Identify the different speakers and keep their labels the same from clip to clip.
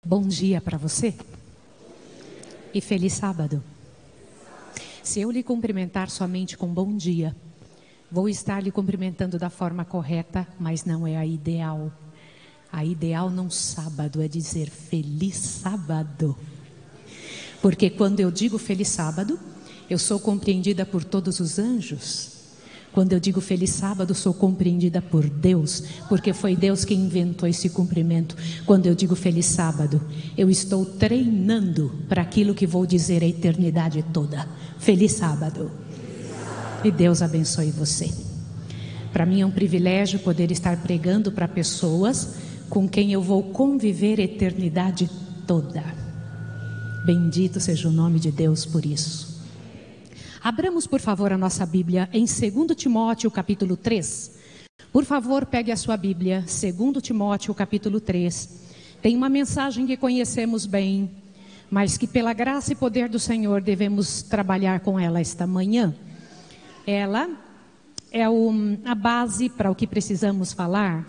Speaker 1: Bom dia para você e feliz sábado. Se eu lhe cumprimentar somente com bom dia, vou estar lhe cumprimentando da forma correta, mas não é a ideal. A ideal num sábado é dizer feliz sábado. Porque quando eu digo feliz sábado, eu sou compreendida por todos os anjos. Quando eu digo feliz sábado, sou compreendida por Deus, porque foi Deus quem inventou esse cumprimento. Quando eu digo feliz sábado, eu estou treinando para aquilo que vou dizer a eternidade toda. Feliz sábado. E Deus abençoe você. Para mim é um privilégio poder estar pregando para pessoas com quem eu vou conviver a eternidade toda. Bendito seja o nome de Deus por isso. Abramos, por favor, a nossa Bíblia em 2 Timóteo, capítulo 3. Por favor, pegue a sua Bíblia, 2 Timóteo, capítulo 3. Tem uma mensagem que conhecemos bem, mas que pela graça e poder do Senhor devemos trabalhar com ela esta manhã. Ela é a base para o que precisamos falar.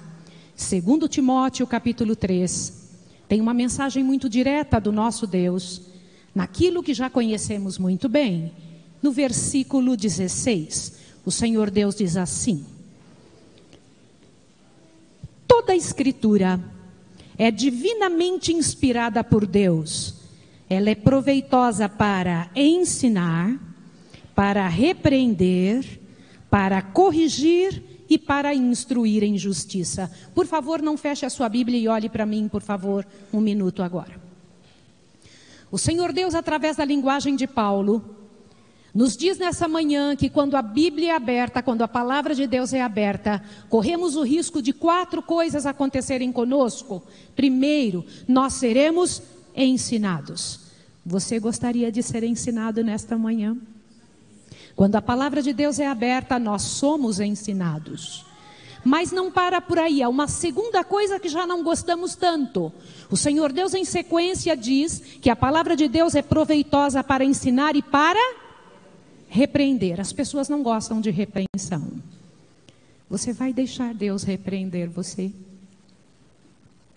Speaker 1: 2 Timóteo, capítulo 3. Tem uma mensagem muito direta do nosso Deus, naquilo que já conhecemos muito bem. No versículo 16, o Senhor Deus diz assim: toda a Escritura é divinamente inspirada por Deus. Ela é proveitosa para ensinar, para repreender, para corrigir e para instruir em justiça. Por favor, não feche a sua Bíblia e olhe para mim, por favor, um minuto agora. O Senhor Deus, através da linguagem de Paulo, nos diz nessa manhã que quando a Bíblia é aberta, quando a palavra de Deus é aberta, corremos o risco de 4 coisas acontecerem conosco. Primeiro, nós seremos ensinados. Você gostaria de ser ensinado nesta manhã? Quando a palavra de Deus é aberta, nós somos ensinados. Mas não para por aí, há uma segunda coisa que já não gostamos tanto. O Senhor Deus em sequência diz que a palavra de Deus é proveitosa para ensinar e para repreender. As pessoas não gostam de repreensão. Você vai deixar Deus repreender você?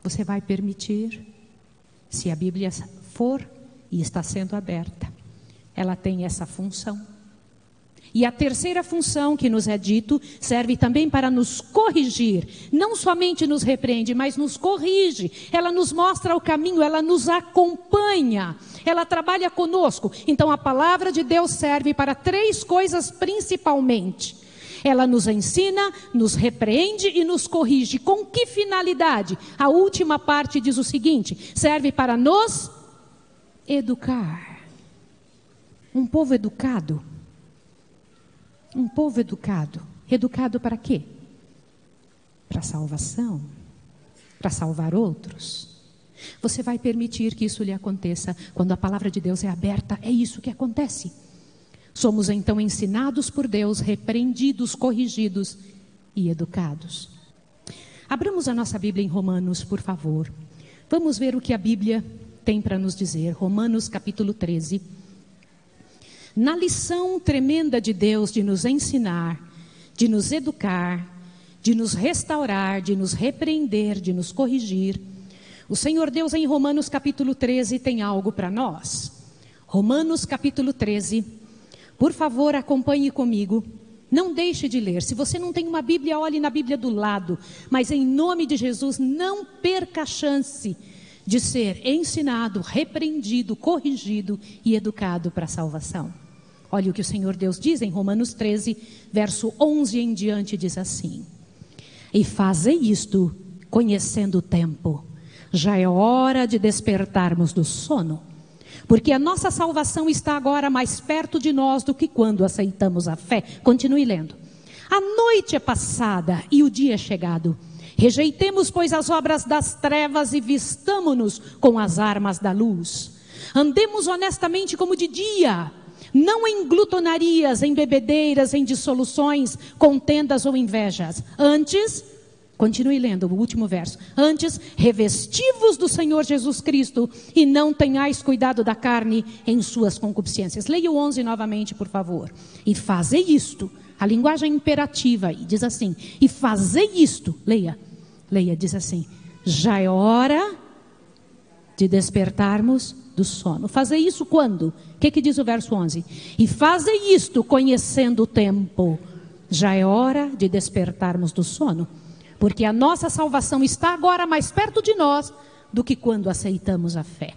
Speaker 1: Você vai permitir? Se a Bíblia for e está sendo aberta, ela tem essa função. E a terceira função que nos é dito serve também para nos corrigir. Não somente nos repreende, mas nos corrige. Ela nos mostra o caminho, ela nos acompanha. Ela trabalha conosco. Então a palavra de Deus serve para 3 coisas principalmente. Ela nos ensina, nos repreende e nos corrige. Com que finalidade? A última parte diz o seguinte: serve para nos educar. Um povo educado. Um povo educado. Educado para quê? Para salvação. Para salvar outros. Você vai permitir que isso lhe aconteça. Quando a palavra de Deus é aberta, é isso que acontece. Somos então ensinados por Deus, repreendidos, corrigidos e educados. Abramos a nossa Bíblia em Romanos, por favor. Vamos ver o que a Bíblia tem para nos dizer. Romanos capítulo 13. Na lição tremenda de Deus de nos ensinar, de nos educar, de nos restaurar, de nos repreender, de nos corrigir, o Senhor Deus em Romanos capítulo 13 tem algo para nós. Romanos capítulo 13, por favor acompanhe comigo, não deixe de ler. Se você não tem uma Bíblia, olhe na Bíblia do lado, mas em nome de Jesus não perca a chance de ser ensinado, repreendido, corrigido e educado para a salvação. Olha o que o Senhor Deus diz em Romanos 13, verso 11 em diante, diz assim: e fazei isto conhecendo o tempo. Já é hora de despertarmos do sono, porque a nossa salvação está agora mais perto de nós do que quando aceitamos a fé. Continue lendo. A noite é passada e o dia é chegado. Rejeitemos, pois, as obras das trevas e vistamo-nos com as armas da luz. Andemos honestamente como de dia, não em glutonarias, em bebedeiras, em dissoluções, contendas ou invejas. Antes, continue lendo o último verso. Antes, revesti-vos do Senhor Jesus Cristo e não tenhais cuidado da carne em suas concupiscências. Leia o 11 novamente, por favor. E fazei isto. A linguagem imperativa diz assim: e fazei isto. Leia, diz assim: já é hora de despertarmos do sono. Fazei isso quando? O que diz o verso 11? E fazei isto conhecendo o tempo. Já é hora de despertarmos do sono, porque a nossa salvação está agora mais perto de nós do que quando aceitamos a fé.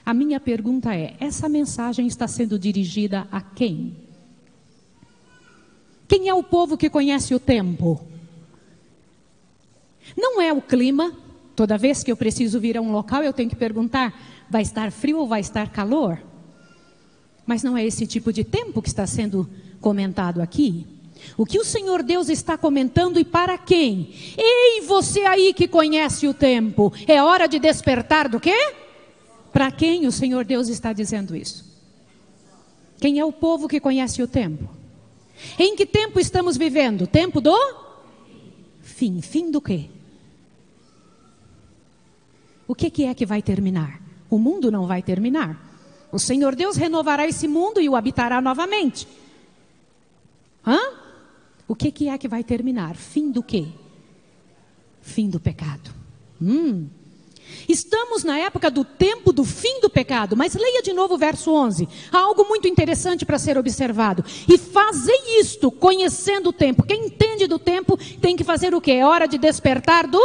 Speaker 1: A minha pergunta é, essa mensagem está sendo dirigida a quem? Quem é o povo que conhece o tempo? Não é o clima. Toda vez que eu preciso vir a um local, eu tenho que perguntar, vai estar frio ou vai estar calor? Mas não é esse tipo de tempo que está sendo comentado aqui. O que o Senhor Deus está comentando e para quem? Ei, você aí que conhece o tempo, é hora de despertar do quê? Para quem o Senhor Deus está dizendo isso? Quem é o povo que conhece o tempo? Em que tempo estamos vivendo? Tempo do fim. Fim do quê? O que é que vai terminar? O mundo não vai terminar. O Senhor Deus renovará esse mundo e o habitará novamente. O que é que vai terminar? Fim do quê? Fim do pecado. Estamos na época do tempo do fim do pecado. Mas leia de novo o verso 11. Há algo muito interessante para ser observado. E fazei isto conhecendo o tempo. Quem entende do tempo tem que fazer o quê? É hora de despertar do...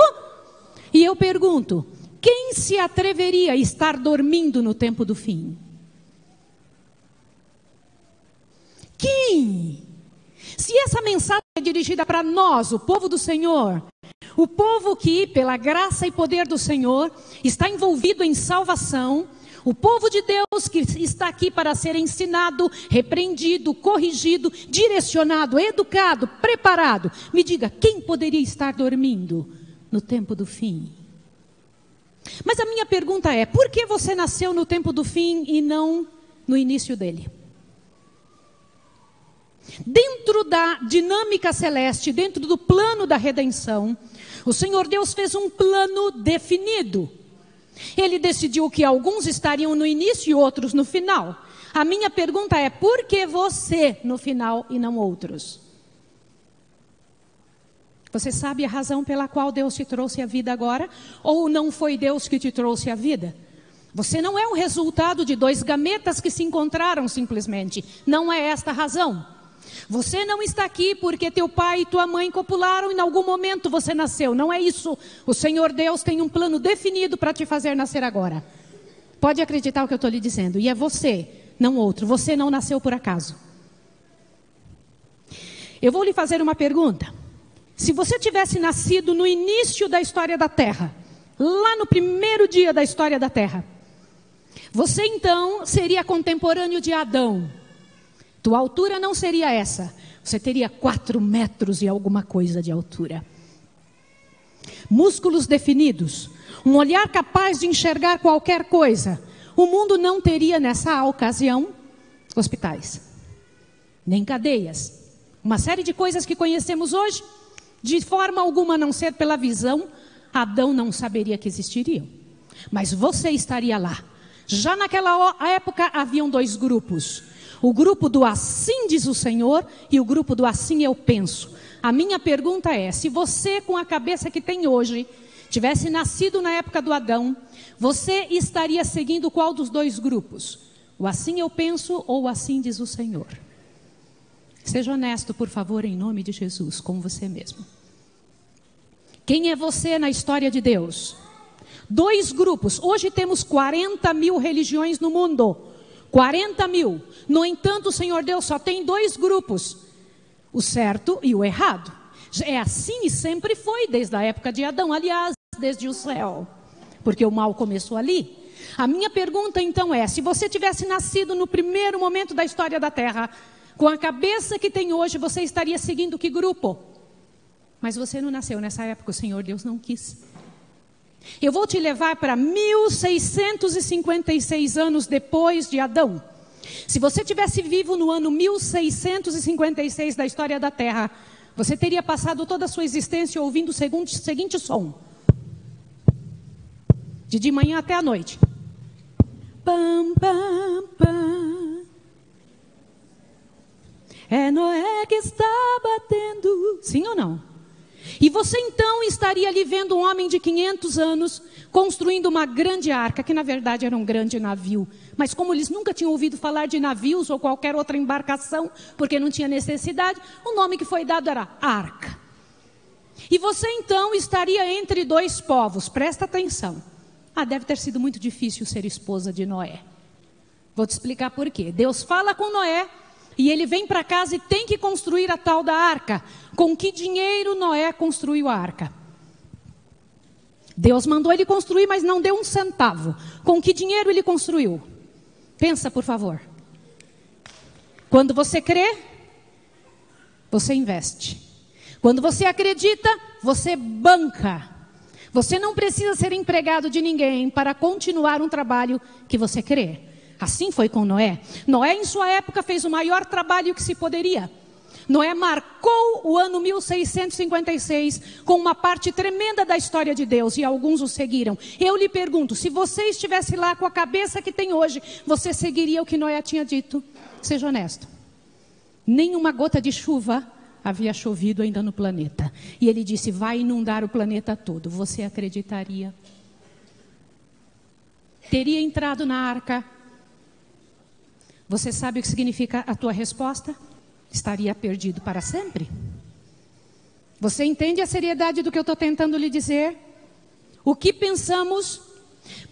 Speaker 1: E eu pergunto, quem se atreveria a estar dormindo no tempo do fim? Quem? Se essa mensagem é dirigida para nós, o povo do Senhor, o povo que, pela graça e poder do Senhor, está envolvido em salvação, o povo de Deus que está aqui para ser ensinado, repreendido, corrigido, direcionado, educado, preparado, me diga, quem poderia estar dormindo no tempo do fim? Mas a minha pergunta é, por que você nasceu no tempo do fim e não no início dele? Dentro da dinâmica celeste, dentro do plano da redenção, o Senhor Deus fez um plano definido. Ele decidiu que alguns estariam no início e outros no final. A minha pergunta é, por que você no final e não outros? Você sabe a razão pela qual Deus te trouxe a vida agora? Ou não foi Deus que te trouxe a vida? Você não é o resultado de dois gametas que se encontraram simplesmente. Não é esta a razão. Você não está aqui porque teu pai e tua mãe copularam e em algum momento você nasceu. Não é isso. O Senhor Deus tem um plano definido para te fazer nascer agora. Pode acreditar o que eu estou lhe dizendo. E é você, não outro. Você não nasceu por acaso. Eu vou lhe fazer uma pergunta. Se você tivesse nascido no início da história da Terra, lá no primeiro dia da história da Terra, você então seria contemporâneo de Adão. Tua altura não seria essa. Você teria 4 metros e alguma coisa de altura. Músculos definidos. Um olhar capaz de enxergar qualquer coisa. O mundo não teria nessa ocasião hospitais. Nem cadeias. Uma série de coisas que conhecemos hoje, de forma alguma a não ser pela visão, Adão não saberia que existiriam. Mas você estaria lá. Já naquela época haviam 2 grupos. O grupo do assim diz o Senhor e o grupo do assim eu penso. A minha pergunta é, se você com a cabeça que tem hoje, tivesse nascido na época do Adão, você estaria seguindo qual dos 2 grupos? O assim eu penso ou o assim diz o Senhor? Seja honesto, por favor, em nome de Jesus, com você mesmo. Quem é você na história de Deus? 2 grupos. Hoje temos 40 mil religiões no mundo. 40 mil. No entanto, o Senhor Deus só tem 2 grupos. O certo e o errado. É assim e sempre foi, desde a época de Adão. Aliás, desde o céu. Porque o mal começou ali. A minha pergunta então é, se você tivesse nascido no primeiro momento da história da Terra, com a cabeça que tem hoje, você estaria seguindo que grupo? Mas você não nasceu nessa época, o Senhor Deus não quis. Eu vou te levar para 1656 anos depois de Adão. Se você tivesse vivo no ano 1656 da história da Terra, você teria passado toda a sua existência ouvindo o seguinte som. De manhã até a noite. Pam, pam, pam. É Noé que está batendo. Sim ou não? E você então estaria ali vendo um homem de 500 anos construindo uma grande arca, que na verdade era um grande navio. Mas como eles nunca tinham ouvido falar de navios ou qualquer outra embarcação, porque não tinha necessidade, o nome que foi dado era arca. E você então estaria entre dois povos, presta atenção. Deve ter sido muito difícil ser esposa de Noé. Vou te explicar por quê. Deus fala com Noé e ele vem para casa e tem que construir a tal da arca. Com que dinheiro Noé construiu a arca? Deus mandou ele construir, mas não deu um centavo. Com que dinheiro ele construiu? Pensa, por favor. Quando você crê, você investe. Quando você acredita, você banca. Você não precisa ser empregado de ninguém para continuar um trabalho que você crê. Assim foi com Noé. Noé, em sua época, fez o maior trabalho que se poderia. Noé marcou o ano 1656 com uma parte tremenda da história de Deus, e alguns o seguiram. Eu lhe pergunto, se você estivesse lá com a cabeça que tem hoje, você seguiria o que Noé tinha dito? Seja honesto. Nenhuma gota de chuva havia chovido ainda no planeta. E ele disse, vai inundar o planeta todo. Você acreditaria? Teria entrado na arca? Você sabe o que significa a tua resposta? Estaria perdido para sempre? Você entende a seriedade do que eu estou tentando lhe dizer? O que pensamos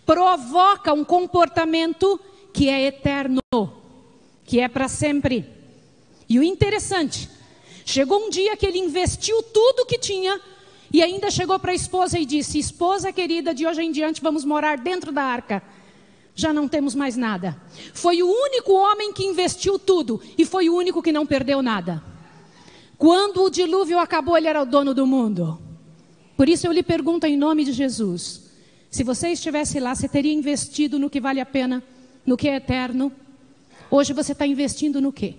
Speaker 1: provoca um comportamento que é eterno, que é para sempre. E o interessante, chegou um dia que ele investiu tudo que tinha e ainda chegou para a esposa e disse, esposa querida, de hoje em diante vamos morar dentro da arca. Já não temos mais nada. Foi o único homem que investiu tudo e foi o único que não perdeu nada. Quando o dilúvio acabou, ele era o dono do mundo. Por isso eu lhe pergunto em nome de Jesus, se você estivesse lá, você teria investido no que vale a pena, no que é eterno? Hoje você está investindo no quê?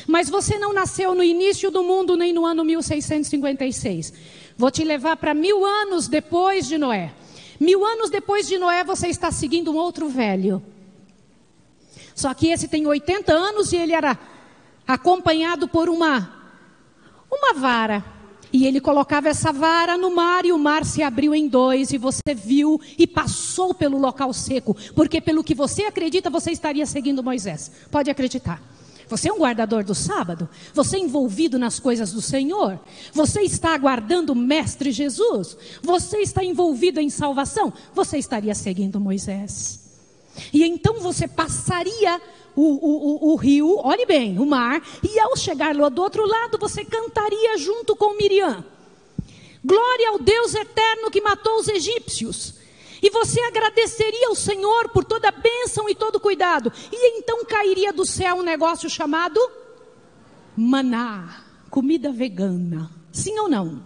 Speaker 1: Mas você não nasceu no início do mundo, nem no ano 1656. Vou te levar para 1000 anos depois de Noé. 1000 anos depois de Noé, você está seguindo um outro velho. Só que esse tem 80 anos e ele era acompanhado por uma vara. E ele colocava essa vara no mar e o mar se abriu em dois. E você viu e passou pelo local seco. Porque pelo que você acredita, você estaria seguindo Moisés. Pode acreditar. Você é um guardador do sábado? Você é envolvido nas coisas do Senhor? Você está aguardando o Mestre Jesus? Você está envolvido em salvação? Você estaria seguindo Moisés. E então você passaria o rio, olhe bem, o mar, e ao chegar lá do outro lado, você cantaria junto com Miriam. Glória ao Deus eterno que matou os egípcios. E você agradeceria ao Senhor por toda a bênção e todo o cuidado. E então cairia do céu um negócio chamado maná, comida vegana. Sim ou não?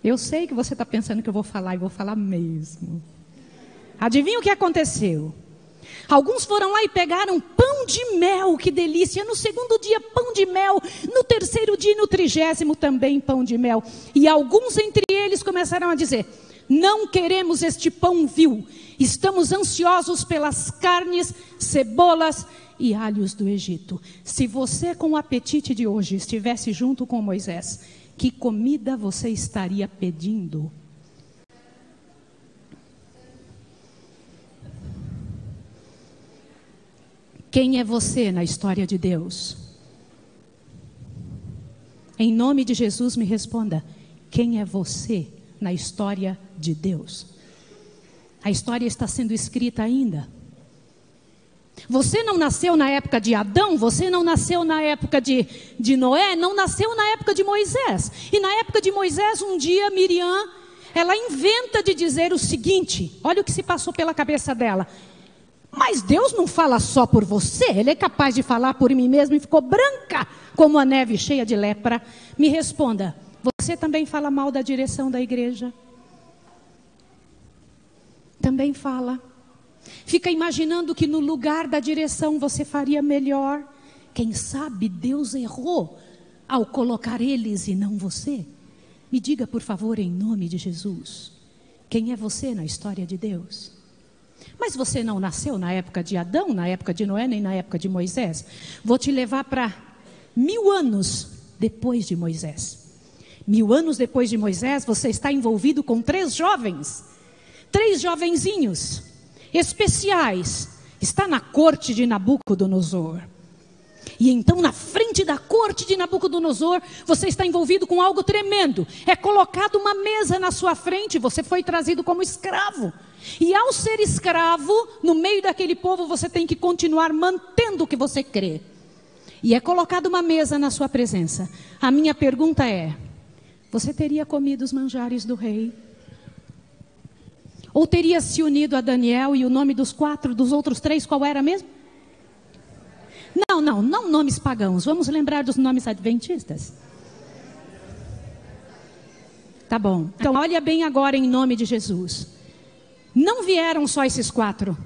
Speaker 1: Eu sei que você está pensando que eu vou falar, e vou falar mesmo. Adivinha o que aconteceu? Alguns foram lá e pegaram pão de mel, que delícia. No segundo dia pão de mel, no terceiro dia e no 30º também pão de mel. E alguns entre eles começaram a dizer, não queremos este pão vil, estamos ansiosos pelas carnes, cebolas e alhos do Egito. Se você com o apetite de hoje estivesse junto com Moisés, que comida você estaria pedindo? Quem é você na história de Deus? Em nome de Jesus me responda, quem é você na história de Deus? A história está sendo escrita ainda. Você não nasceu na época de Adão, você não nasceu na época de Noé, não nasceu na época de Moisés. E na época de Moisés, um dia Miriam, ela inventa de dizer o seguinte, olha o que se passou pela cabeça dela. Mas Deus não fala só por você, Ele é capaz de falar por mim mesmo, e ficou branca como a neve cheia de lepra. Me responda, você também fala mal da direção da igreja? Também fala. Fica imaginando que no lugar da direção você faria melhor. Quem sabe Deus errou ao colocar eles e não você? Me diga por favor em nome de Jesus, quem é você na história de Deus? Mas você não nasceu na época de Adão, na época de Noé, nem na época de Moisés. Vou te levar para 1000 anos depois de Moisés. 1000 anos depois de Moisés, você está envolvido com 3 jovens. 3 jovenzinhos especiais. Está na corte de Nabucodonosor. E então, na frente da corte de Nabucodonosor, você está envolvido com algo tremendo. É colocado uma mesa na sua frente, você foi trazido como escravo. E ao ser escravo, no meio daquele povo, você tem que continuar mantendo o que você crê. E é colocada uma mesa na sua presença. A minha pergunta é: você teria comido os manjares do rei? Ou teria se unido a Daniel, e o nome dos outros 3, qual era mesmo? Não nomes pagãos. Vamos lembrar dos nomes adventistas. Tá bom. Então, olha bem agora em nome de Jesus. Não vieram só esses 4.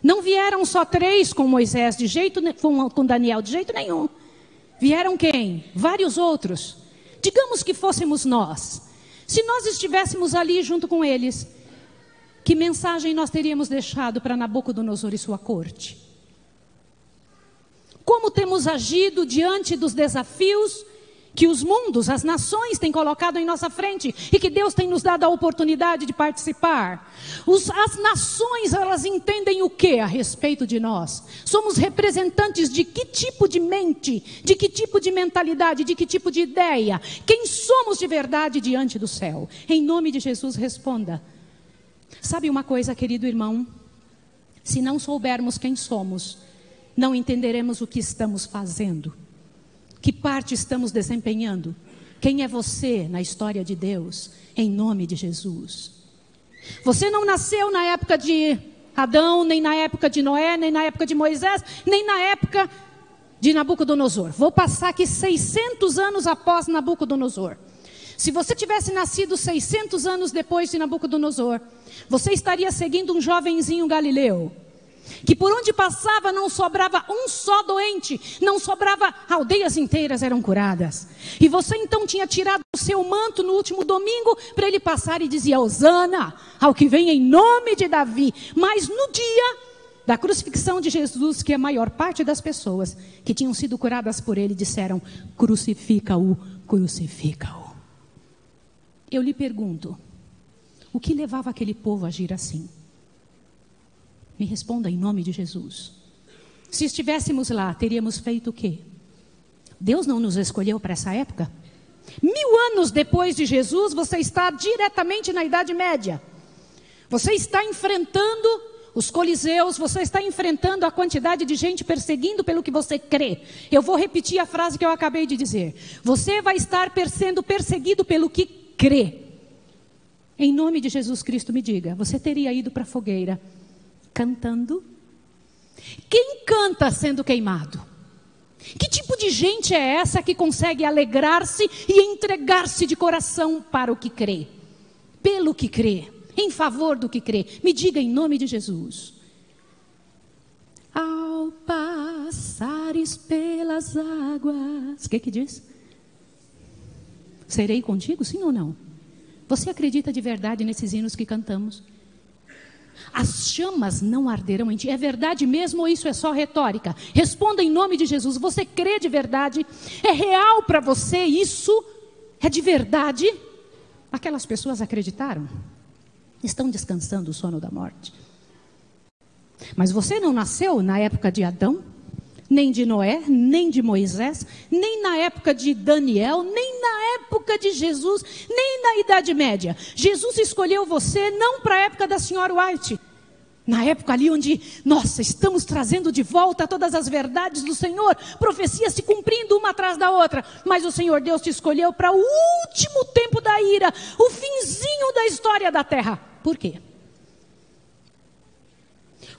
Speaker 1: Não vieram só 3 com Moisés, com Daniel, de jeito nenhum. Vieram quem? Vários outros. Digamos que fôssemos nós. Se nós estivéssemos ali junto com eles, que mensagem nós teríamos deixado para Nabucodonosor e sua corte? Como temos agido diante dos desafios que os mundos, as nações têm colocado em nossa frente e que Deus tem nos dado a oportunidade de participar? As nações, elas entendem o que a respeito de nós? Somos representantes de que tipo de mente, de que tipo de mentalidade, de que tipo de ideia? Quem somos de verdade diante do céu? Em nome de Jesus, responda. Sabe uma coisa, querido irmão? Se não soubermos quem somos, não entenderemos o que estamos fazendo. Que parte estamos desempenhando? Quem é você na história de Deus? Em nome de Jesus. Você não nasceu na época de Adão, nem na época de Noé, nem na época de Moisés, nem na época de Nabucodonosor. Vou passar aqui 600 anos após Nabucodonosor. Se você tivesse nascido 600 anos depois de Nabucodonosor, você estaria seguindo um jovenzinho galileu, que por onde passava não sobrava um só doente, não sobrava, aldeias inteiras eram curadas. E você então tinha tirado o seu manto no último domingo para ele passar e dizia: Hosana ao que vem em nome de Davi. Mas no dia da crucifixão de Jesus, que a maior parte das pessoas que tinham sido curadas por ele disseram: crucifica-o, crucifica-o. Eu lhe pergunto, o que levava aquele povo a agir assim? Me responda em nome de Jesus. Se estivéssemos lá, teríamos feito o quê? Deus não nos escolheu para essa época? 1000 anos depois de Jesus, você está diretamente na Idade Média. Você está enfrentando os coliseus, você está enfrentando a quantidade de gente perseguindo pelo que você crê. Eu vou repetir a frase que eu acabei de dizer. Você vai estar sendo perseguido pelo que crê. Em nome de Jesus Cristo, me diga, você teria ido para a fogueira cantando? Quem canta sendo queimado? Que tipo de gente é essa que consegue alegrar-se e entregar-se de coração para o que crê? Pelo que crê, em favor do que crê. Me diga em nome de Jesus. Ao passares pelas águas, o que diz? Serei contigo, sim ou não? Você acredita de verdade nesses hinos que cantamos? As chamas não arderão em ti. É verdade mesmo ou isso é só retórica? Responda em nome de Jesus. Você crê de verdade? É real para você isso? É de verdade? Aquelas pessoas acreditaram? Estão descansando o sono da morte. Mas você não nasceu na época de Adão, nem de Noé, nem de Moisés, nem na época de Daniel, nem na época de Jesus, nem na Idade Média. Jesus escolheu você não para a época da senhora White, na época ali onde, nossa, estamos trazendo de volta todas as verdades do Senhor, profecias se cumprindo uma atrás da outra, mas o Senhor Deus te escolheu para o último tempo da ira, o finzinho da história da terra. Por quê?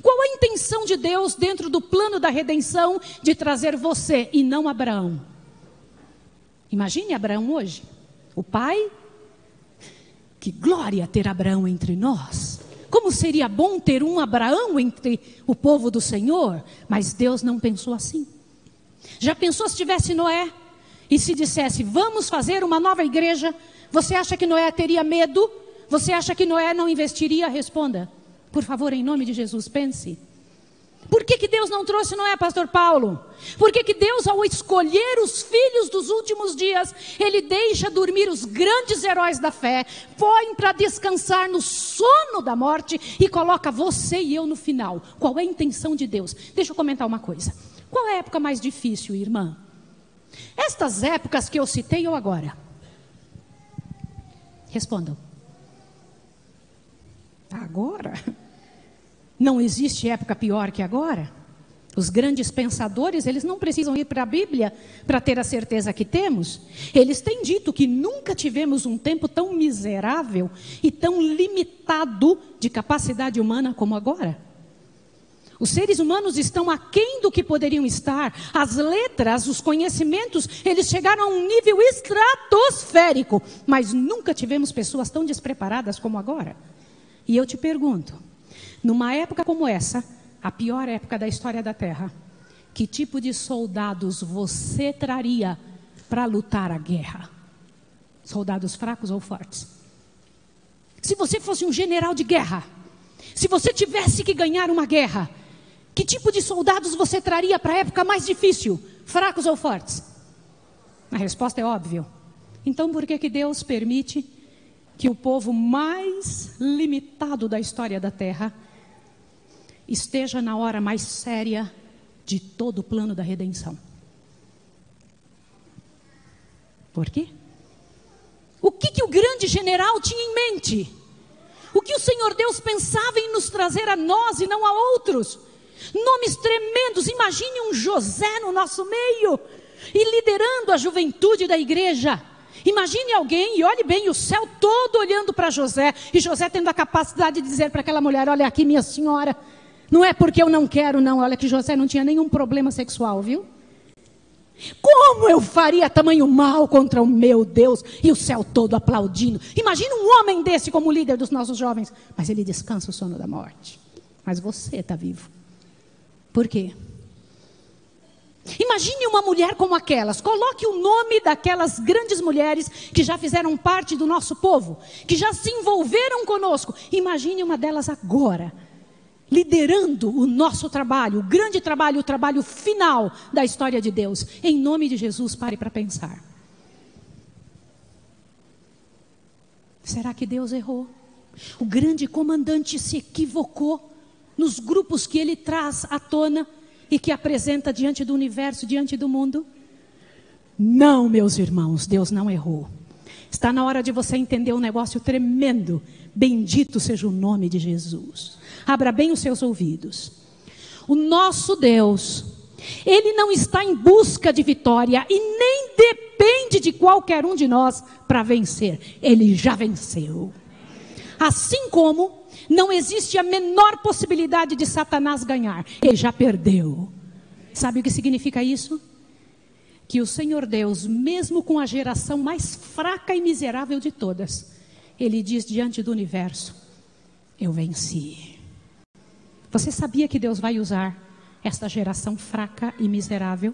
Speaker 1: Qual a intenção de Deus dentro do plano da redenção de trazer você e não Abraão? Imagine Abraão hoje, o pai. Que glória ter Abraão entre nós. Como seria bom ter um Abraão entre o povo do Senhor. Mas Deus não pensou assim. Já pensou se tivesse Noé e se dissesse: vamos fazer uma nova igreja? Você acha que Noé teria medo? Você acha que Noé não investiria? Responda. Por favor, em nome de Jesus, pense. Por que Deus não trouxe Noé, pastor Paulo? Por que Deus, ao escolher os filhos dos últimos dias, Ele deixa dormir os grandes heróis da fé, põe para descansar no sono da morte e coloca você e eu no final? Qual é a intenção de Deus? Deixa eu comentar uma coisa. Qual é a época mais difícil, irmã? Estas épocas que eu citei ou agora? Respondam. Agora? Não existe época pior que agora? Os grandes pensadores, eles não precisam ir para a Bíblia para ter a certeza que temos. Eles têm dito que nunca tivemos um tempo tão miserável e tão limitado de capacidade humana como agora. Os seres humanos estão aquém do que poderiam estar. As letras, os conhecimentos, eles chegaram a um nível estratosférico. Mas nunca tivemos pessoas tão despreparadas como agora. E eu te pergunto, numa época como essa, a pior época da história da Terra, que tipo de soldados você traria para lutar a guerra? Soldados fracos ou fortes? Se você fosse um general de guerra, se você tivesse que ganhar uma guerra, que tipo de soldados você traria para a época mais difícil? Fracos ou fortes? A resposta é óbvia. Então por que Deus permite que o povo mais limitado da história da Terra esteja na hora mais séria de todo o plano da redenção? Por quê? O que o grande general tinha em mente? O que o Senhor Deus pensava em nos trazer a nós e não a outros? Nomes tremendos. Imagine um José no nosso meio e liderando a juventude da igreja. Imagine alguém, e olhe bem, o céu todo olhando para José, e José tendo a capacidade de dizer para aquela mulher: olha aqui, minha senhora, não é porque eu não quero, não. Olha que José não tinha nenhum problema sexual, viu? Como eu faria tamanho mal contra o meu Deus? E o céu todo aplaudindo. Imagina um homem desse como líder dos nossos jovens. Mas ele descansa o sono da morte. Mas você está vivo. Por quê? Imagine uma mulher como aquelas. Coloque o nome daquelas grandes mulheres que já fizeram parte do nosso povo, que já se envolveram conosco. Imagine uma delas agora, liderando o nosso trabalho, o grande trabalho, o trabalho final da história de Deus. Em nome de Jesus, pare para pensar. Será que Deus errou? O grande comandante se equivocou nos grupos que ele traz à tona e que apresenta diante do universo, diante do mundo? Não, meus irmãos, Deus não errou. Está na hora de você entender um negócio tremendo. Bendito seja o nome de Jesus. Abra bem os seus ouvidos. O nosso Deus, Ele não está em busca de vitória e nem depende de qualquer um de nós para vencer. Ele já venceu. Assim como não existe a menor possibilidade de Satanás ganhar. Ele já perdeu. Sabe o que significa isso? Que o Senhor Deus, mesmo com a geração mais fraca e miserável de todas, Ele diz diante do universo: eu venci. Você sabia que Deus vai usar esta geração fraca e miserável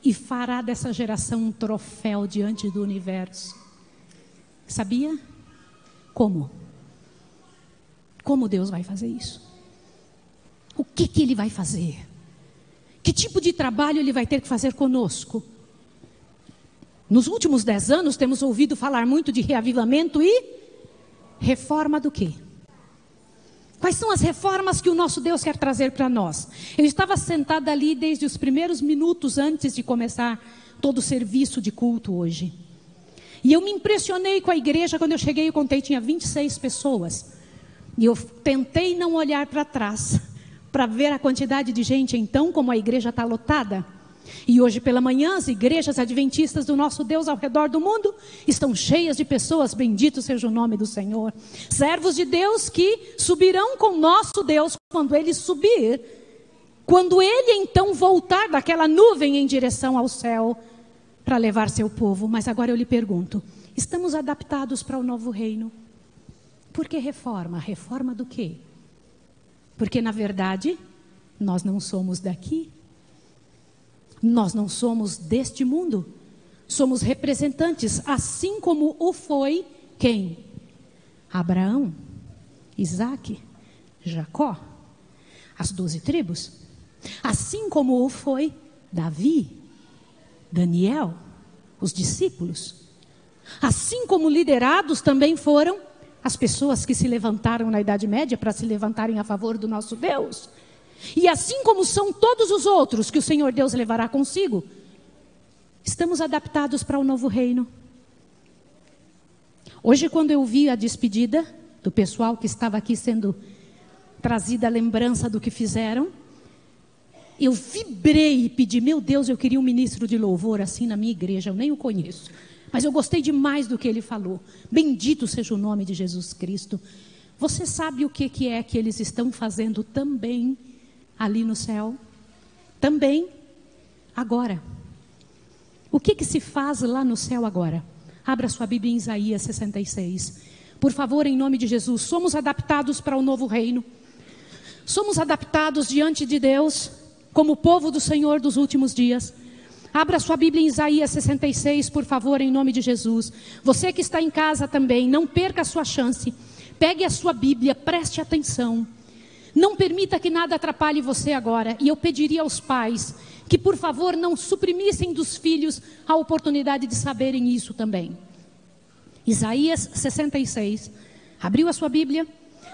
Speaker 1: e fará dessa geração um troféu diante do universo? Sabia? Como? Como Deus vai fazer isso? O que Ele vai fazer? Que tipo de trabalho Ele vai ter que fazer conosco? Nos últimos 10 anos temos ouvido falar muito de reavivamento e reforma do quê? Quais são as reformas que o nosso Deus quer trazer para nós? Eu estava sentada ali desde os primeiros minutos antes de começar todo o serviço de culto hoje. E eu me impressionei com a igreja. Quando eu cheguei, eu contei, tinha 26 pessoas. E eu tentei não olhar para trás, para ver a quantidade de gente, então, como a igreja está lotada. E hoje pela manhã, as igrejas adventistas do nosso Deus ao redor do mundo estão cheias de pessoas. Bendito seja o nome do Senhor. Servos de Deus que subirão com nosso Deus quando Ele subir. Quando Ele então voltar daquela nuvem em direção ao céu para levar seu povo. Mas agora eu lhe pergunto, estamos adaptados para o novo reino? Por que reforma? Reforma do quê? Porque na verdade, nós não somos daqui. Nós não somos deste mundo. Somos representantes, assim como o foi quem? Abraão, Isaque, Jacó, as 12 tribos. Assim como o foi Davi, Daniel, os discípulos. Assim como liderados também foram as pessoas que se levantaram na Idade Média para se levantarem a favor do nosso Deus. E assim como são todos os outros que o Senhor Deus levará consigo, estamos adaptados para o novo reino. Hoje, quando eu vi a despedida do pessoal que estava aqui sendo trazida a lembrança do que fizeram, eu vibrei e pedi, meu Deus, eu queria um ministro de louvor assim na minha igreja, eu nem o conheço. Mas eu gostei demais do que ele falou. Bendito seja o nome de Jesus Cristo. Você sabe o que é que eles estão fazendo também ali no céu? Também agora. O que se faz lá no céu agora? Abra sua Bíblia em Isaías 66. Por favor, em nome de Jesus, somos adaptados para o novo reino. Somos adaptados diante de Deus como povo do Senhor dos últimos dias. Abra sua Bíblia em Isaías 66, por favor, em nome de Jesus. Você que está em casa também, não perca a sua chance. Pegue a sua Bíblia, preste atenção. Não permita que nada atrapalhe você agora. E eu pediria aos pais que, por favor, não suprimissem dos filhos a oportunidade de saberem isso também. Isaías 66. Abriu a sua Bíblia?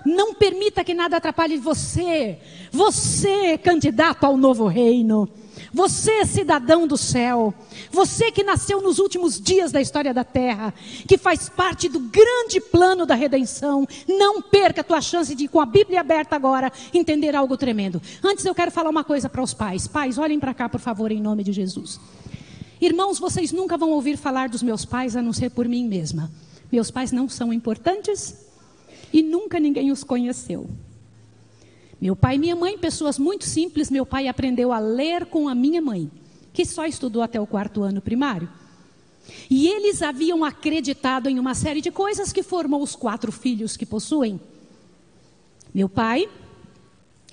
Speaker 1: Não permita que nada atrapalhe você. Você, candidato ao novo reino. Você, cidadão do céu. Você que nasceu nos últimos dias da história da terra, que faz parte do grande plano da redenção. Não perca a tua chance de, com a Bíblia aberta agora, entender algo tremendo. Antes eu quero falar uma coisa para os pais. Pais, olhem para cá, por favor, em nome de Jesus. Irmãos, vocês nunca vão ouvir falar dos meus pais, a não ser por mim mesma. Meus pais não são importantes e nunca ninguém os conheceu. Meu pai e minha mãe, pessoas muito simples. Meu pai aprendeu a ler com a minha mãe, que só estudou até o 4º ano primário. E eles haviam acreditado em uma série de coisas que formou os 4 filhos que possuem. Meu pai,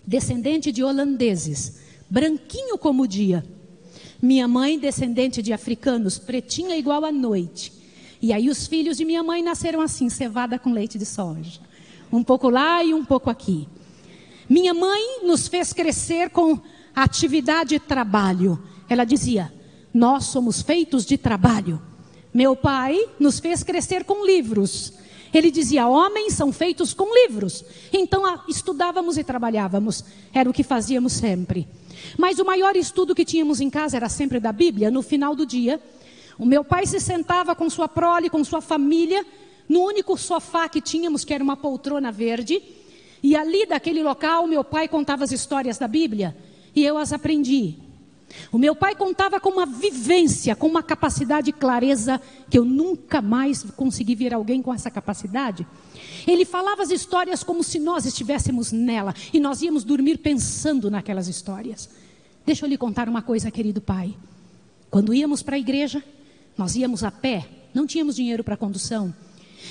Speaker 1: descendente de holandeses, branquinho como o dia. Minha mãe, descendente de africanos, pretinha igual a noite. E aí os filhos de minha mãe nasceram assim, cevada com leite de soja. Um pouco lá e um pouco aqui. Minha mãe nos fez crescer com atividade e trabalho. Ela dizia, nós somos feitos de trabalho. Meu pai nos fez crescer com livros. Ele dizia, homens são feitos com livros. Então estudávamos e trabalhávamos. Era o que fazíamos sempre. Mas o maior estudo que tínhamos em casa era sempre da Bíblia. No final do dia, o meu pai se sentava com sua prole, com sua família, no único sofá que tínhamos, que era uma poltrona verde. E ali daquele local, meu pai contava as histórias da Bíblia. E eu as aprendi. O meu pai contava com uma vivência, com uma capacidade de clareza, que eu nunca mais consegui ver alguém com essa capacidade. Ele falava as histórias como se nós estivéssemos nela. E nós íamos dormir pensando naquelas histórias. Deixa eu lhe contar uma coisa, querido pai. Quando íamos para a igreja, nós íamos a pé. Não tínhamos dinheiro para condução.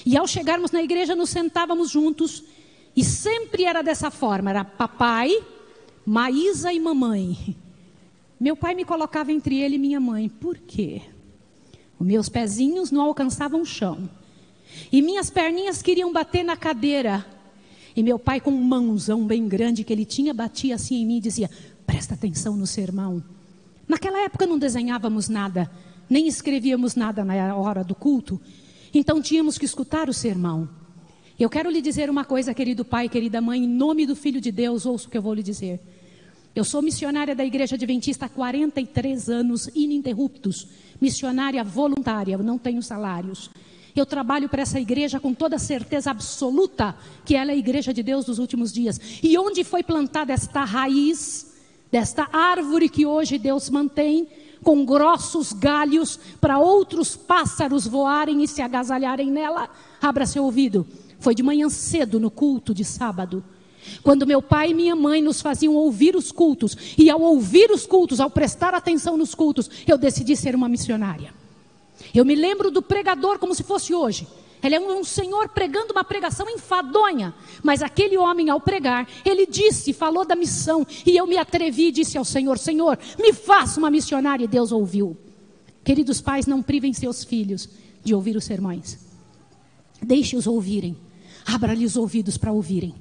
Speaker 1: E ao chegarmos na igreja, nos sentávamos juntos. E sempre era dessa forma. Era papai, Maísa e mamãe. Meu pai me colocava entre ele e minha mãe. Por quê? Os meus pezinhos não alcançavam o chão. E minhas perninhas queriam bater na cadeira. E meu pai, com um mãozão bem grande que ele tinha, batia assim em mim e dizia, presta atenção no sermão. Naquela época não desenhávamos nada, nem escrevíamos nada na hora do culto. Então tínhamos que escutar o sermão. Eu quero lhe dizer uma coisa, querido pai, querida mãe, em nome do Filho de Deus, ouça o que eu vou lhe dizer. Eu sou missionária da Igreja Adventista há 43 anos ininterruptos, missionária voluntária, eu não tenho salários. Eu trabalho para essa igreja com toda certeza absoluta que ela é a igreja de Deus dos últimos dias. E onde foi plantada esta raiz, desta árvore que hoje Deus mantém, com grossos galhos para outros pássaros voarem e se agasalharem nela, abra seu ouvido. Foi de manhã cedo no culto de sábado. Quando meu pai e minha mãe nos faziam ouvir os cultos, e ao ouvir os cultos, ao prestar atenção nos cultos, eu decidi ser uma missionária. Eu me lembro do pregador como se fosse hoje. Ele é um senhor pregando uma pregação enfadonha, mas aquele homem ao pregar, ele falou da missão, e eu me atrevi e disse ao Senhor, Senhor, me faça uma missionária, e Deus ouviu. Queridos pais, não privem seus filhos de ouvir os sermões. Deixe-os ouvirem, abra-lhes os ouvidos para ouvirem.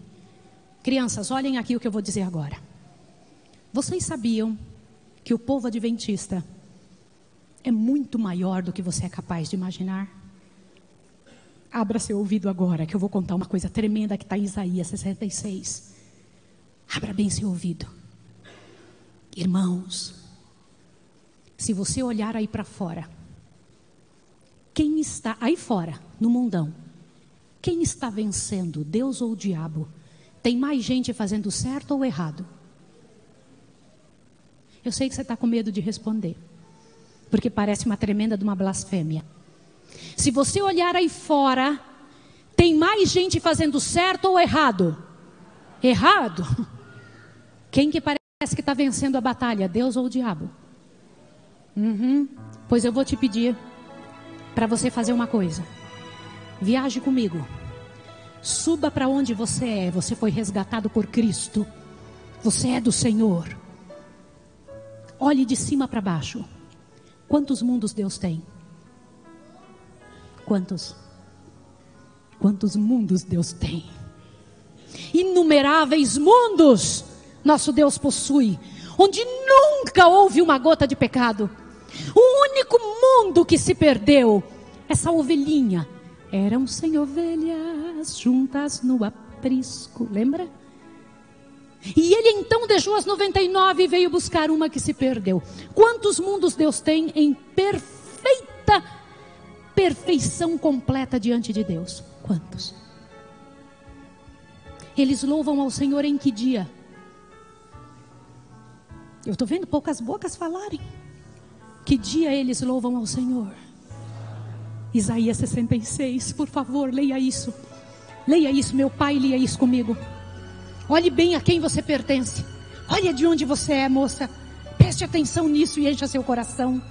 Speaker 1: Crianças, olhem aqui o que eu vou dizer agora. Vocês sabiam que o povo adventista é muito maior do que você é capaz de imaginar? Abra seu ouvido agora, que eu vou contar uma coisa tremenda que está em Isaías 66. Abra bem seu ouvido. Irmãos, se você olhar aí para fora, quem está aí fora, no mundão, quem está vencendo, Deus ou o diabo? Tem mais gente fazendo certo ou errado? Eu sei que você está com medo de responder, porque parece uma tremenda de uma blasfêmia. Se você olhar aí fora, tem mais gente fazendo certo ou errado? Errado? Quem que parece que está vencendo a batalha, Deus ou o diabo? Pois eu vou te pedir para você fazer uma coisa. Viaje comigo. Suba para onde você é. Você foi resgatado por Cristo. Você é do Senhor. Olhe de cima para baixo. Quantos mundos Deus tem? Quantos? Quantos mundos Deus tem? Inumeráveis mundos nosso Deus possui, onde nunca houve uma gota de pecado. O único mundo que se perdeu, essa ovelhinha, eram 100 ovelhas juntas no aprisco, lembra? E ele então deixou as 99 e veio buscar uma que se perdeu. Quantos mundos Deus tem em perfeição completa diante de Deus? Quantos? Eles louvam ao Senhor em que dia? Eu estou vendo poucas bocas falarem. Que dia eles louvam ao Senhor? Isaías 66, por favor, leia isso. Leia isso, meu pai, leia isso comigo. Olhe bem a quem você pertence. Olha de onde você é, moça. Preste atenção nisso e encha seu coração.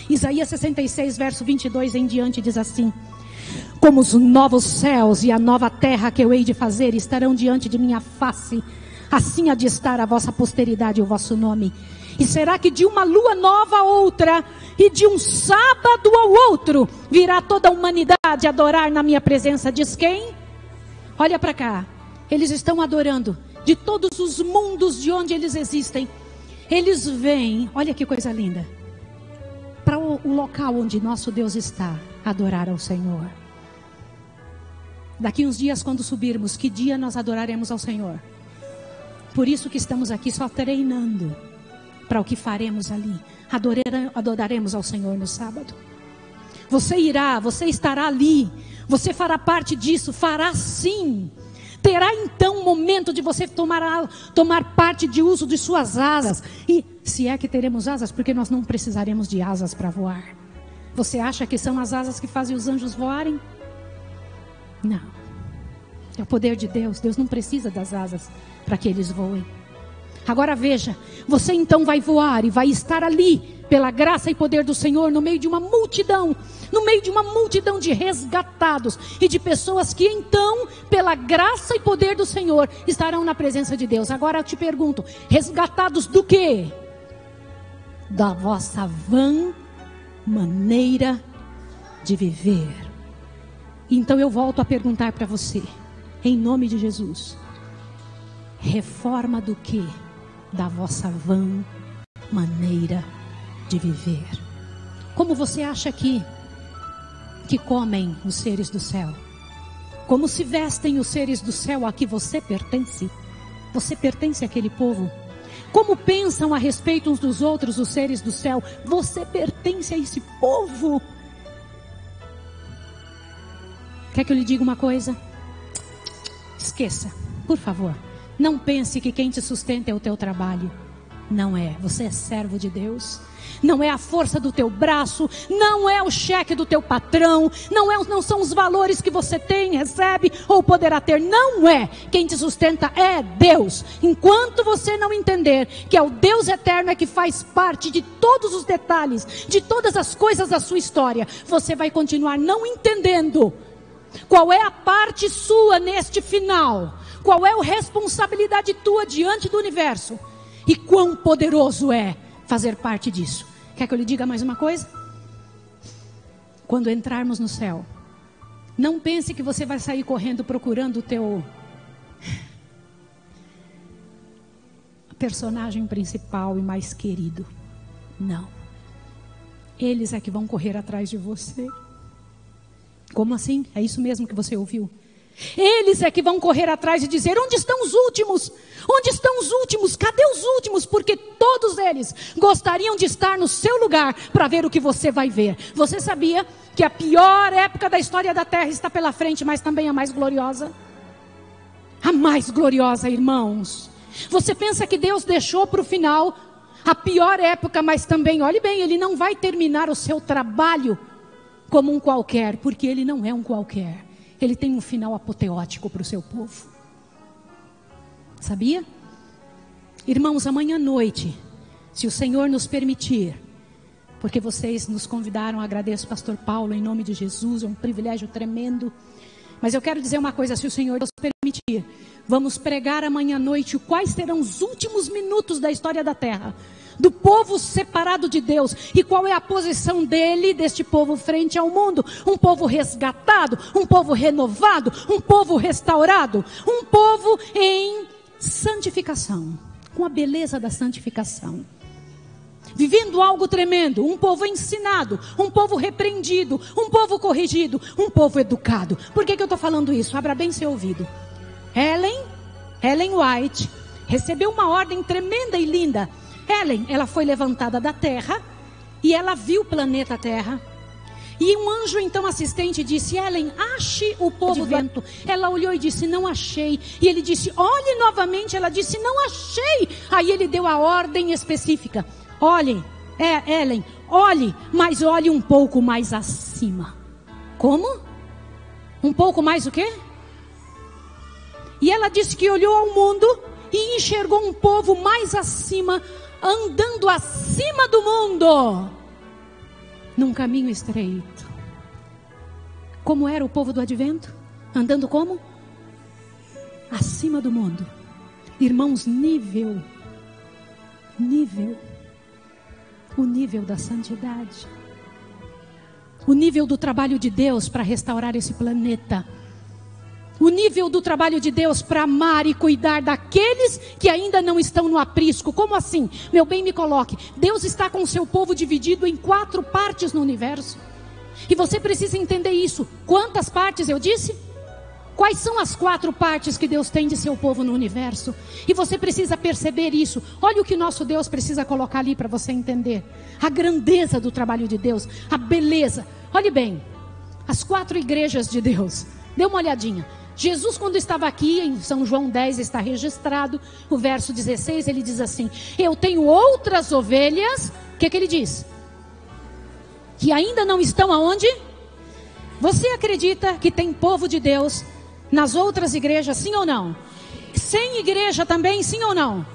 Speaker 1: Isaías 66, verso 22 em diante diz assim: como os novos céus e a nova terra que eu hei de fazer estarão diante de minha face, assim há de estar a vossa posteridade e o vosso nome. E será que de uma lua nova a outra, e de um sábado ao outro, virá toda a humanidade adorar na minha presença? Diz quem? Olha para cá. Eles estão adorando de todos os mundos de onde eles existem. Eles vêm, olha que coisa linda, para o local onde nosso Deus está, adorar ao Senhor. Daqui uns dias, quando subirmos, que dia nós adoraremos ao Senhor? Por isso que estamos aqui só treinando para o que faremos ali. Adoraremos ao Senhor no sábado. Você estará ali, você fará parte disso, fará sim. Terá então um momento de você tomar parte de uso de suas asas. E se é que teremos asas, porque nós não precisaremos de asas para voar. Você acha que são as asas que fazem os anjos voarem? Não. É o poder de Deus. Deus não precisa das asas para que eles voem. Agora veja, você então vai voar e vai estar ali, pela graça e poder do Senhor, no meio de uma multidão de resgatados e de pessoas que então, pela graça e poder do Senhor, estarão na presença de Deus. Agora eu te pergunto, resgatados do quê? Da vossa vã maneira de viver. Então eu volto a perguntar para você, em nome de Jesus: reforma do quê? Da vossa vã maneira de viver. Como você acha que comem os seres do céu? Como se vestem os seres do céu a que você pertence? Você pertence àquele povo? Como pensam a respeito uns dos outros os seres do céu? Você pertence a esse povo? Quer que eu lhe diga uma coisa? Esqueça, por favor. Não pense que quem te sustenta é o teu trabalho. Não é. Você é servo de Deus. Não é a força do teu braço. Não é o cheque do teu patrão. Não são os valores que você tem, recebe ou poderá ter. Não é. Quem te sustenta é Deus. Enquanto você não entender que é o Deus eterno que faz parte de todos os detalhes, de todas as coisas da sua história, você vai continuar não entendendo qual é a parte sua neste final. Qual é a responsabilidade tua diante do universo? E quão poderoso é fazer parte disso? Quer que eu lhe diga mais uma coisa? Quando entrarmos no céu, não pense que você vai sair correndo procurando o teu personagem principal e mais querido. Não. Eles é que vão correr atrás de você. Como assim? É isso mesmo que você ouviu? Eles é que vão correr atrás e dizer: onde estão os últimos? Onde estão os últimos? Cadê os últimos? Porque todos eles gostariam de estar no seu lugar para ver o que você vai ver. Você sabia que a pior época da história da terra está pela frente, mas também a mais gloriosa? A mais gloriosa, irmãos. Você pensa que Deus deixou para o final a pior época, mas também, olhe bem, Ele não vai terminar o seu trabalho como um qualquer, porque Ele não é um qualquer. Ele tem um final apoteótico para o seu povo. Sabia? Irmãos, amanhã à noite, se o Senhor nos permitir, porque vocês nos convidaram, agradeço pastor Paulo, em nome de Jesus, é um privilégio tremendo. Mas eu quero dizer uma coisa, se o Senhor nos permitir, vamos pregar amanhã à noite quais serão os últimos minutos da história da terra, do povo separado de Deus, e qual é a posição dele, deste povo, frente ao mundo. Um povo resgatado, um povo renovado, um povo restaurado, um povo em santificação, com a beleza da santificação, vivendo algo tremendo, um povo ensinado, um povo repreendido, um povo corrigido, um povo educado. Por que eu estou falando isso? Abra bem seu ouvido. Ellen White recebeu uma ordem tremenda e linda. Ela foi levantada da terra e ela viu o planeta Terra. E um anjo então assistente disse: Ellen, ache o povo do vento. Ela olhou e disse: não achei. E ele disse: olhe novamente. Ela disse: não achei. Aí ele deu a ordem específica: olhe, Ellen, olhe, mas olhe um pouco mais acima. Como? Um pouco mais o quê? E ela disse que olhou ao mundo e enxergou um povo mais acima, andando acima do mundo, num caminho estreito. Como era o povo do advento? Andando como? Acima do mundo. Irmãos, o nível da santidade, o nível do trabalho de Deus para restaurar esse planeta, o nível do trabalho de Deus para amar e cuidar daqueles que ainda não estão no aprisco. Como assim? Meu bem, me coloque. Deus está com o seu povo dividido em 4 partes no universo. E você precisa entender isso. Quantas partes eu disse? Quais são as 4 partes que Deus tem de seu povo no universo? E você precisa perceber isso. Olha o que nosso Deus precisa colocar ali para você entender. A grandeza do trabalho de Deus, a beleza. Olhe bem, as 4 igrejas de Deus. Dê uma olhadinha. Jesus, quando estava aqui, em São João 10 está registrado, o verso 16, ele diz assim: eu tenho outras ovelhas. O que ele diz? Que ainda não estão aonde? Você acredita que tem povo de Deus nas outras igrejas, sim ou não? Sem igreja também, sim ou não?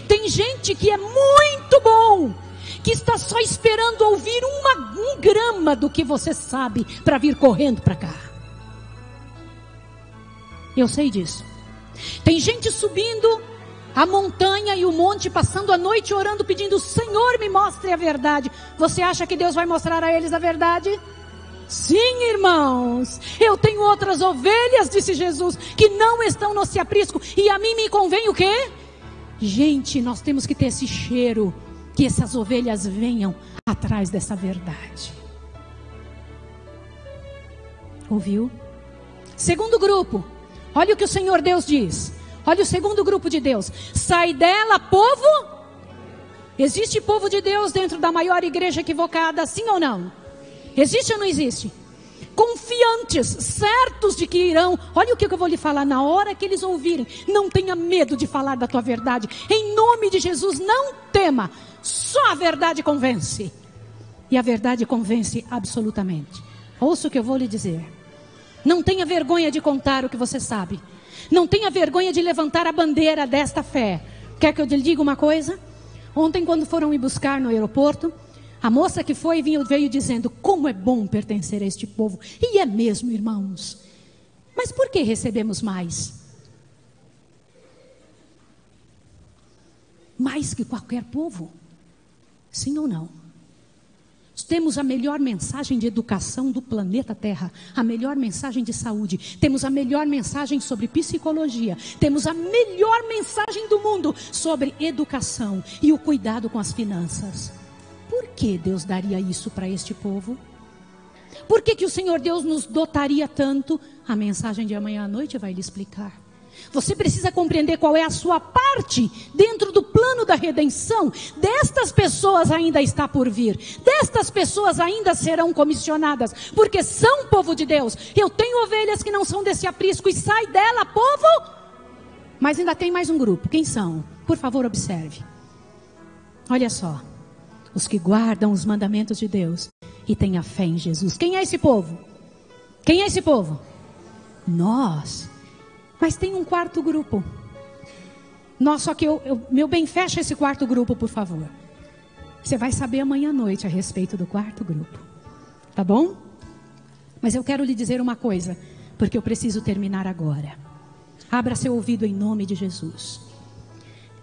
Speaker 1: Tem gente que é muito bom, que está só esperando ouvir um grama do que você sabe, para vir correndo para cá. Eu sei disso. Tem gente subindo a montanha e o monte, passando a noite orando, pedindo: Senhor, me mostre a verdade. Você acha que Deus vai mostrar a eles a verdade? Sim, irmãos. Eu tenho outras ovelhas, disse Jesus, que não estão no aprisco. E a mim me convém o quê? Gente, nós temos que ter esse cheiro, que essas ovelhas venham atrás dessa verdade. Ouviu? Segundo grupo. Olha o que o Senhor Deus diz. Olha o segundo grupo de Deus. Sai dela, povo. Existe povo de Deus dentro da maior igreja equivocada, sim ou não? Existe ou não existe? Confiantes, certos de que irão. Olha o que eu vou lhe falar na hora que eles ouvirem. Não tenha medo de falar da tua verdade. Em nome de Jesus, não tema. Só a verdade convence. E a verdade convence absolutamente. Ouça o que eu vou lhe dizer. Não tenha vergonha de contar o que você sabe. Não tenha vergonha de levantar a bandeira desta fé. Quer que eu lhe diga uma coisa? Ontem, quando foram me buscar no aeroporto, a moça que foi veio dizendo: como é bom pertencer a este povo. E é mesmo, irmãos. Mas por que recebemos mais? Mais que qualquer povo? Sim ou não? temos a melhor mensagem de educação do planeta Terra, a melhor mensagem de saúde, temos a melhor mensagem sobre psicologia, temos a melhor mensagem do mundo sobre educação e o cuidado com as finanças. Por que Deus daria isso para este povo? Por que o Senhor Deus nos dotaria tanto? A mensagem de amanhã à noite vai lhe explicar. Você precisa compreender qual é a sua parte dentro do plano da redenção. Destas pessoas ainda está por vir. Destas pessoas ainda serão comissionadas, porque são povo de Deus. Eu tenho ovelhas que não são desse aprisco, e sai dela, povo. Mas ainda tem mais um grupo. Quem são? Por favor, observe. Olha só. Os que guardam os mandamentos de Deus e têm a fé em Jesus. Quem é esse povo? Quem é esse povo? Nós. Mas tem um quarto grupo. Nós, só que meu bem, fecha esse quarto grupo, por favor. Você vai saber amanhã à noite a respeito do quarto grupo. Tá bom? Mas eu quero lhe dizer uma coisa, porque eu preciso terminar agora. Abra seu ouvido em nome de Jesus.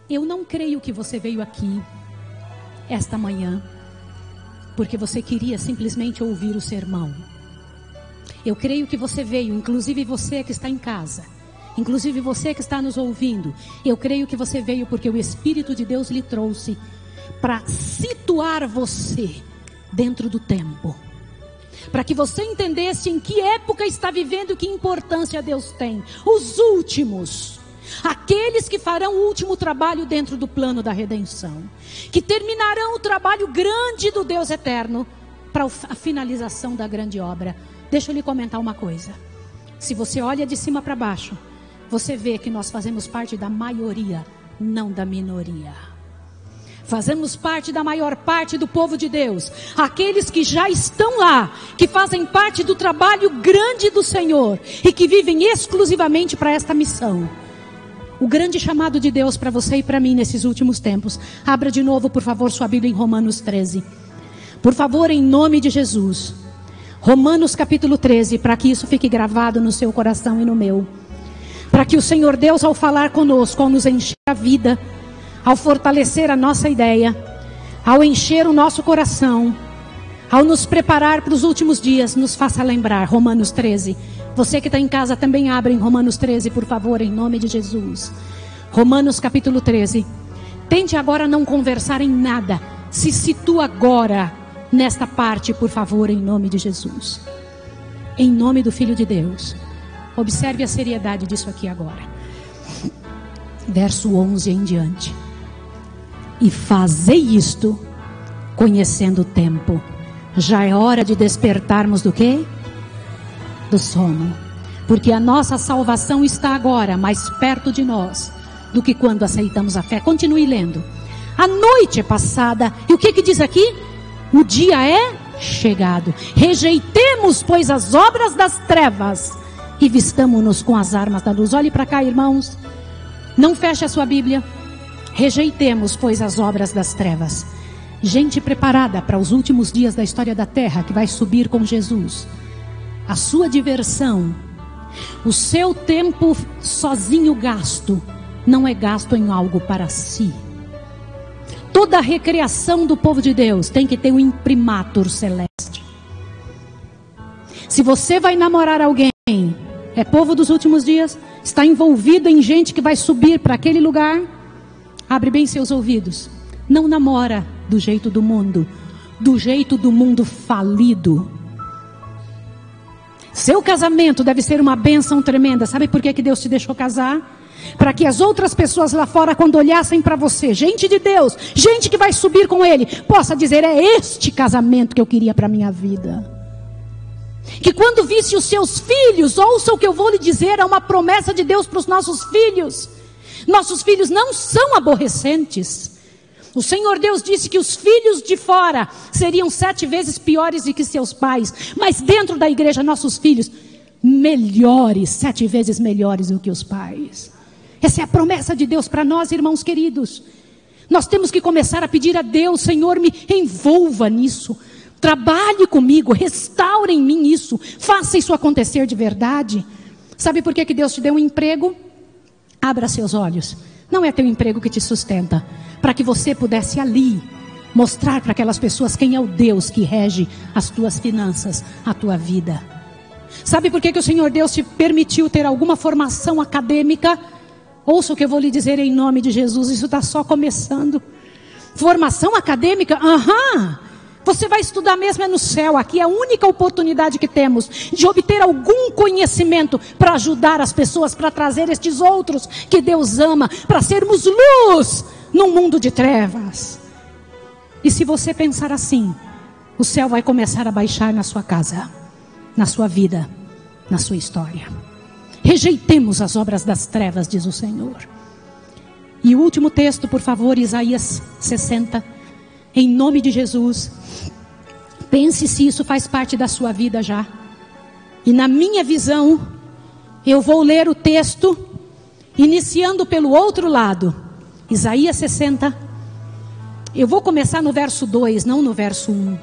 Speaker 1: Eu não creio que você veio aqui esta manhã porque você queria simplesmente ouvir o sermão. Eu creio que você veio, inclusive você que está em casa, inclusive você que está nos ouvindo, eu creio que você veio porque o Espírito de Deus lhe trouxe para situar você dentro do tempo, para que você entendesse em que época está vivendo e que importância Deus tem. Os últimos, aqueles que farão o último trabalho dentro do plano da redenção, que terminarão o trabalho grande do Deus eterno para a finalização da grande obra. Deixa eu lhe comentar uma coisa. Se você olha de cima para baixo, você vê que nós fazemos parte da maioria, não da minoria. Fazemos parte da maior parte do povo de Deus. Aqueles que já estão lá, que fazem parte do trabalho grande do Senhor e que vivem exclusivamente para esta missão. O grande chamado de Deus para você e para mim nesses últimos tempos. Abra de novo, por favor, sua Bíblia em Romanos 13. Por favor, em nome de Jesus. Romanos capítulo 13, para que isso fique gravado no seu coração e no meu. Para que o Senhor Deus, ao falar conosco, ao nos encher a vida, ao fortalecer a nossa ideia, ao encher o nosso coração, ao nos preparar para os últimos dias, nos faça lembrar. Romanos 13. Você que está em casa também abre em Romanos 13, por favor, em nome de Jesus. Romanos capítulo 13. Tente agora não conversar em nada. Se situa agora nesta parte, por favor, em nome de Jesus. Em nome do Filho de Deus. Observe a seriedade disso aqui agora. Verso 11 em diante. E fazei isto, conhecendo o tempo. Já é hora de despertarmos do quê? Do sono. Porque a nossa salvação está agora mais perto de nós do que quando aceitamos a fé. Continue lendo. A noite é passada. E o que diz aqui? O dia é chegado. Rejeitemos, pois, as obras das trevas e vistamo-nos com as armas da luz. Olhe para cá, irmãos. Não feche a sua Bíblia. Rejeitemos, pois, as obras das trevas. Gente preparada para os últimos dias da história da terra, que vai subir com Jesus. A sua diversão, o seu tempo sozinho gasto, não é gasto em algo para si. Toda a recreação do povo de Deus tem que ter um imprimatur celeste. Se você vai namorar alguém, é povo dos últimos dias, está envolvido em gente que vai subir para aquele lugar, abre bem seus ouvidos. Não namora do jeito do mundo falido. Seu casamento deve ser uma bênção tremenda. Sabe por que Deus te deixou casar? Para que as outras pessoas lá fora, quando olhassem para você, gente de Deus, gente que vai subir com Ele, possa dizer: é este casamento que eu queria para a minha vida. Que quando visse os seus filhos, ouça o que eu vou lhe dizer, é uma promessa de Deus para os nossos filhos. Nossos filhos não são aborrecentes. O Senhor Deus disse que os filhos de fora seriam 7 vezes piores do que seus pais. Mas dentro da igreja, nossos filhos, melhores, 7 vezes melhores do que os pais. Essa é a promessa de Deus para nós, irmãos queridos. Nós temos que começar a pedir a Deus: Senhor, me envolva nisso. Trabalhe comigo, restaure em mim isso. Faça isso acontecer de verdade. Sabe por que Deus te deu um emprego? Abra seus olhos. Não é teu emprego que te sustenta. Para que você pudesse ali Mostrar para aquelas pessoas quem é o Deus que rege as tuas finanças, a tua vida. Sabe por que o Senhor Deus te permitiu ter alguma formação acadêmica? Ouça o que eu vou lhe dizer em nome de Jesus, isso está só começando. Formação acadêmica? Você vai estudar mesmo no céu. Aqui é a única oportunidade que temos de obter algum conhecimento para ajudar as pessoas, para trazer estes outros que Deus ama, para sermos luz num mundo de trevas. E se você pensar assim, o céu vai começar a baixar na sua casa, na sua vida, na sua história. Rejeitemos as obras das trevas, diz o Senhor. E o último texto, por favor, Isaías 60. Em nome de Jesus, pense se isso faz parte da sua vida já. E na minha visão, eu vou ler o texto, iniciando pelo outro lado. Isaías 60. Eu vou começar no verso 2, não no verso 1.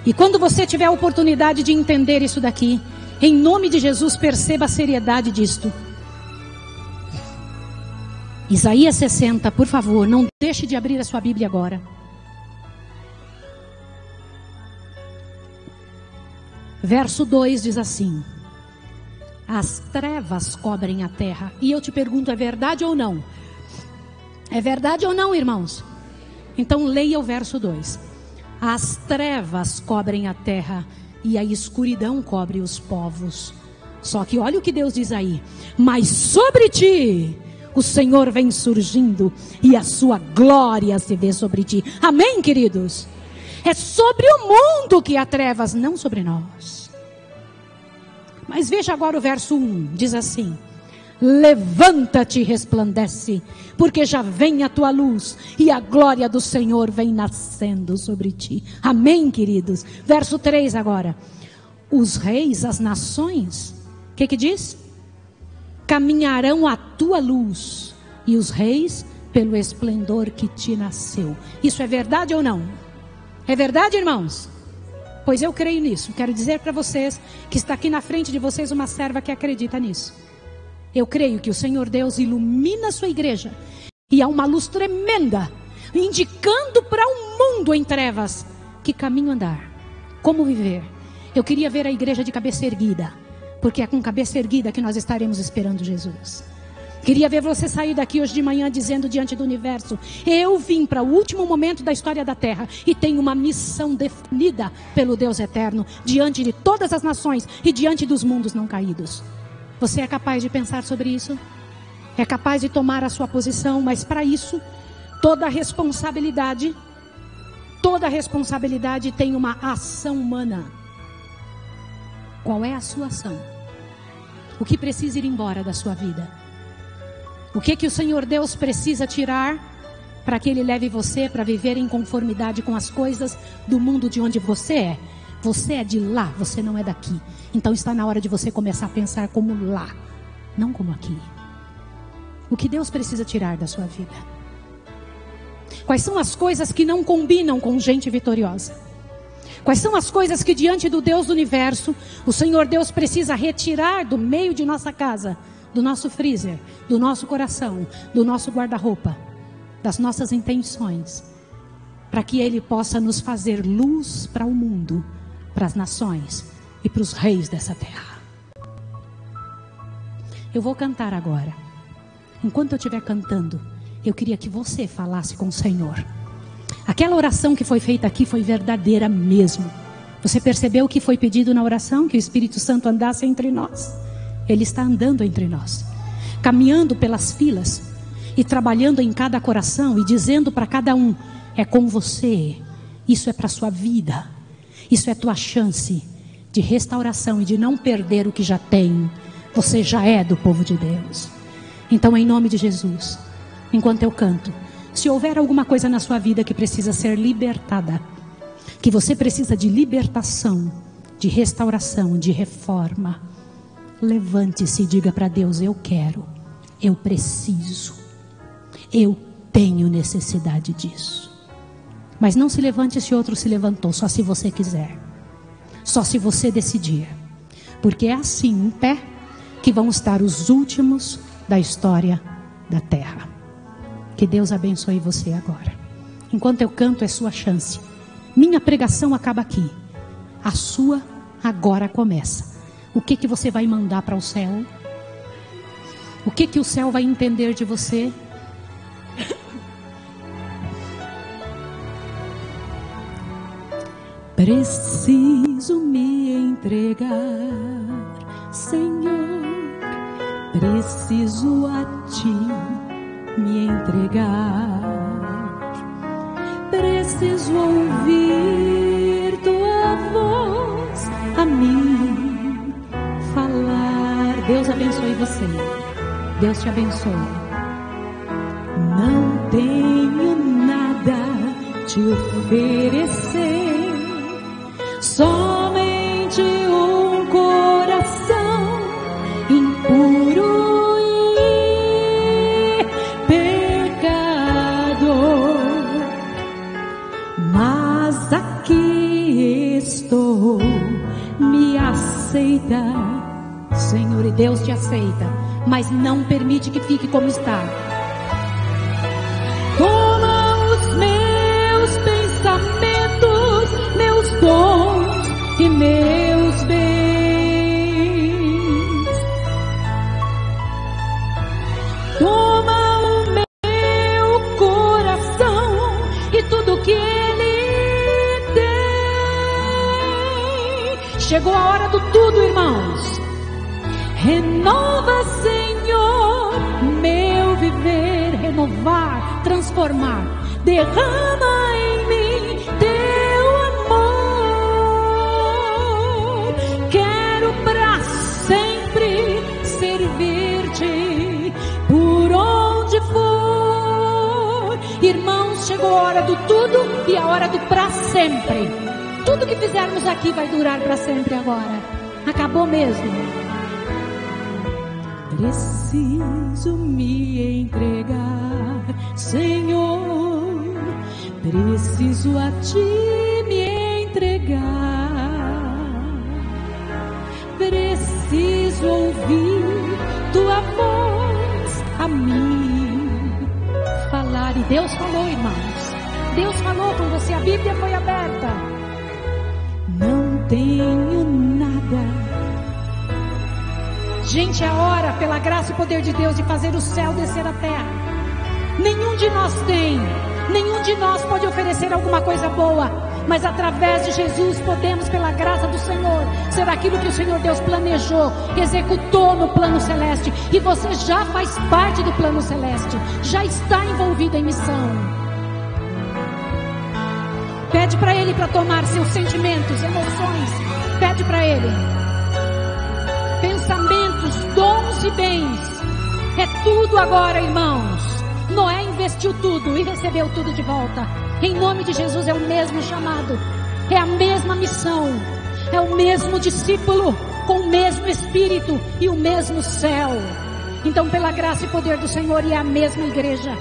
Speaker 1: E quando você tiver a oportunidade de entender isso daqui, em nome de Jesus, perceba a seriedade disto. Isaías 60, por favor, não deixe de abrir a sua Bíblia agora. Verso 2 diz assim: as trevas cobrem a terra. E eu te pergunto, é verdade ou não? É verdade ou não, irmãos? Então leia o verso 2. As trevas cobrem a terra e a escuridão cobre os povos. Só que olha o que Deus diz aí: mas sobre ti o Senhor vem surgindo e a sua glória se vê sobre ti. Amém, queridos? É sobre o mundo que há trevas, não sobre nós. Mas veja agora o verso 1, diz assim: levanta-te e resplandece, porque já vem a tua luz e a glória do Senhor vem nascendo sobre ti. Amém, queridos? Verso 3 agora: os reis, as nações, o que diz? Caminharão à tua luz, e os reis pelo esplendor que te nasceu. Isso é verdade ou não? É verdade, irmãos? Pois eu creio nisso. Quero dizer para vocês que está aqui na frente de vocês uma serva que acredita nisso. Eu creio que o Senhor Deus ilumina a sua igreja e há uma luz tremenda, indicando para um mundo em trevas que caminho andar, como viver. Eu queria ver a igreja de cabeça erguida, porque é com cabeça erguida que nós estaremos esperando Jesus. Queria ver você sair daqui hoje de manhã dizendo diante do universo: eu vim para o último momento da história da terra e tenho uma missão definida pelo Deus eterno, diante de todas as nações e diante dos mundos não caídos. Você é capaz de pensar sobre isso? É capaz de tomar a sua posição? Mas para isso, toda responsabilidade tem uma ação humana. Qual é a sua ação? O que precisa ir embora da sua vida? O que o Senhor Deus precisa tirar para que Ele leve você para viver em conformidade com as coisas do mundo de onde você é? Você é de lá, você não é daqui. Então está na hora de você começar a pensar como lá, não como aqui. O que Deus precisa tirar da sua vida? Quais são as coisas que não combinam com gente vitoriosa? Quais são as coisas que diante do Deus do universo, o Senhor Deus precisa retirar do meio de nossa casa, do nosso freezer, do nosso coração, do nosso guarda-roupa, das nossas intenções, para que Ele possa nos fazer luz para o mundo, para as nações e para os reis dessa terra. Eu vou cantar agora. Enquanto eu estiver cantando, eu queria que você falasse com o Senhor. Aquela oração que foi feita aqui foi verdadeira mesmo. Você percebeu o que foi pedido na oração? Que o Espírito Santo andasse entre nós. Ele está andando entre nós, caminhando pelas filas e trabalhando em cada coração e dizendo para cada um: é com você, isso é para a sua vida, isso é tua chance de restauração e de não perder o que já tem. Você já é do povo de Deus. Então, em nome de Jesus, enquanto eu canto, se houver alguma coisa na sua vida que precisa ser libertada, que você precisa de libertação, de restauração, de reforma, levante-se e diga para Deus: eu quero, eu preciso, eu tenho necessidade disso. Mas não se levante se outro se levantou, só se você quiser, só se você decidir, porque é assim, em pé, que vão estar os últimos da história da terra. Que Deus abençoe você agora, Enquanto eu canto, é sua chance. Minha pregação acaba aqui. A sua agora começa. O que você vai mandar para o céu? O que o céu vai entender de você? Preciso me entregar, Senhor. Preciso a Ti me entregar. Preciso ouvir Tua voz a mim falar. Deus abençoe você. Deus te abençoe. Não tenho nada te oferecer, somente um coração impuro e pecador. Mas aqui estou, me aceita, Senhor. E Deus te aceita, mas não permite que fique como está. Toma os meus pensamentos, meus dons e meus bens. Toma o meu coração e tudo que ele tem. Chegou a hora do tudo, irmãos. Renova, Senhor, meu viver, renovar, transformar. Derrama em mim Teu amor. Quero para sempre servir-Te por onde for. Irmãos, chegou a hora do tudo e a hora do para sempre. Tudo que fizermos aqui vai durar para sempre agora. Acabou mesmo. Preciso me entregar, Senhor. Preciso a Ti me entregar. Preciso ouvir Tua voz a mim falar. E Deus falou, irmãos. Deus falou com você. A Bíblia foi aberta. Não tenho nada. Gente, é hora, pela graça e poder de Deus, de fazer o céu descer à terra. Nenhum de nós tem, nenhum de nós pode oferecer alguma coisa boa, mas através de Jesus podemos, pela graça do Senhor, ser aquilo que o Senhor Deus planejou, executou no plano celeste. E você já faz parte do plano celeste, já está envolvido em missão. Pede para Ele para tomar seus sentimentos, emoções. Pede para Ele. Pensamentos, dons e bens. É tudo agora, irmãos. Noé investiu tudo e recebeu tudo de volta. Em nome de Jesus, é o mesmo chamado, é a mesma missão, é o mesmo discípulo, com o mesmo Espírito e o mesmo céu. Então, pela graça e poder do Senhor, e a mesma igreja,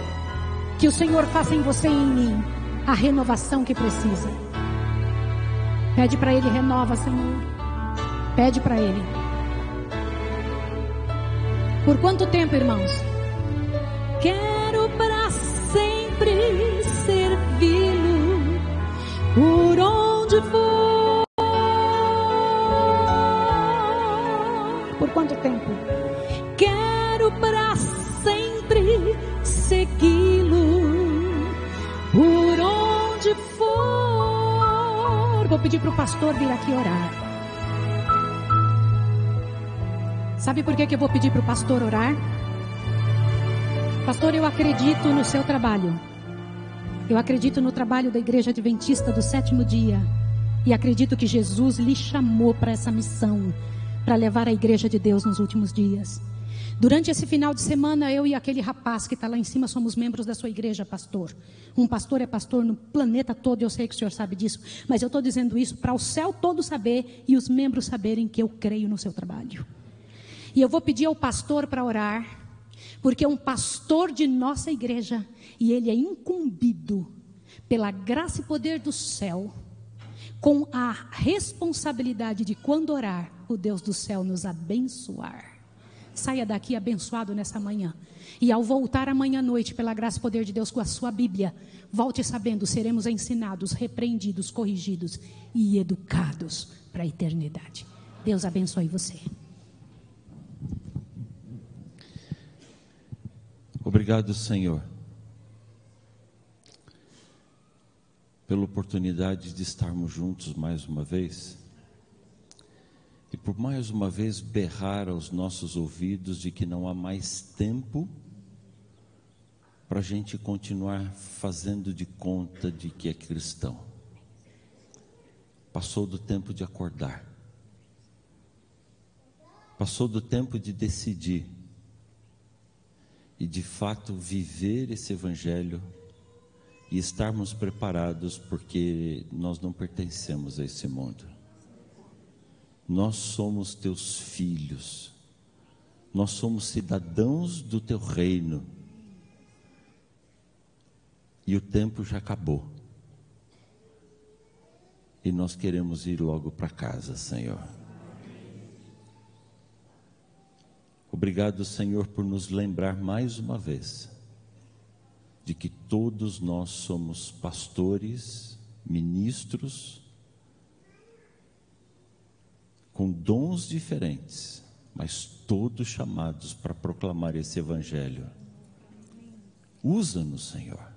Speaker 1: que o Senhor faça em você e em mim a renovação que precisa. Pede para Ele, renova, Senhor. Pede para Ele. Por quanto tempo, irmãos? Quero para sempre servi-lo, por onde for. Por quanto tempo? Quero para sempre segui-lo, por onde for. Vou pedir para o pastor vir aqui orar. Sabe por que eu vou pedir para o pastor orar? Pastor, eu acredito no seu trabalho. Eu acredito no trabalho da Igreja Adventista do Sétimo Dia. E acredito que Jesus lhe chamou para essa missão, para levar a Igreja de Deus nos últimos dias. Durante esse final de semana, eu e aquele rapaz que está lá em cima somos membros da sua igreja, pastor. Um pastor é pastor no planeta todo, eu sei que o senhor sabe disso. Mas eu estou dizendo isso para o céu todo saber e os membros saberem que eu creio no seu trabalho. E eu vou pedir ao pastor para orar, porque é um pastor de nossa igreja e ele é incumbido pela graça e poder do céu, com a responsabilidade de, quando orar, o Deus do céu nos abençoar. Saia daqui abençoado nessa manhã. E ao voltar amanhã à noite, pela graça e poder de Deus, com a sua Bíblia, volte sabendo, seremos ensinados, repreendidos, corrigidos e educados para a eternidade. Deus abençoe você.
Speaker 2: Obrigado, Senhor, pela oportunidade de estarmos juntos mais uma vez. E por mais uma vez berrar aos nossos ouvidos de que não há mais tempo para a gente continuar fazendo de conta de que é cristão. Passou do tempo de acordar. Passou do tempo de decidir. E de fato viver esse evangelho e estarmos preparados, porque nós não pertencemos a esse mundo. Nós somos teus filhos, nós somos cidadãos do teu reino, e o tempo já acabou, e nós queremos ir logo para casa, Senhor. Obrigado, Senhor, por nos lembrar mais uma vez de que todos nós somos pastores, ministros, com dons diferentes, mas todos chamados para proclamar esse evangelho. Usa-nos, Senhor.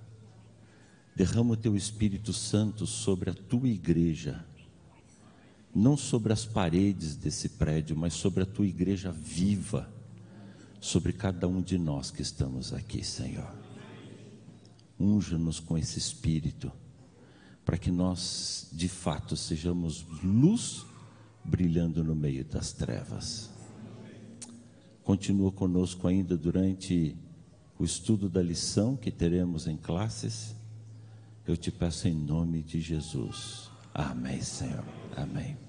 Speaker 2: Derrama o teu Espírito Santo sobre a tua igreja, não sobre as paredes desse prédio, mas sobre a tua igreja viva, sobre cada um de nós que estamos aqui, Senhor. Unja-nos com esse Espírito, para que nós de fato sejamos luz brilhando no meio das trevas. Continua conosco ainda durante o estudo da lição que teremos em classes. Eu te peço em nome de Jesus. Amém, Senhor. Amém.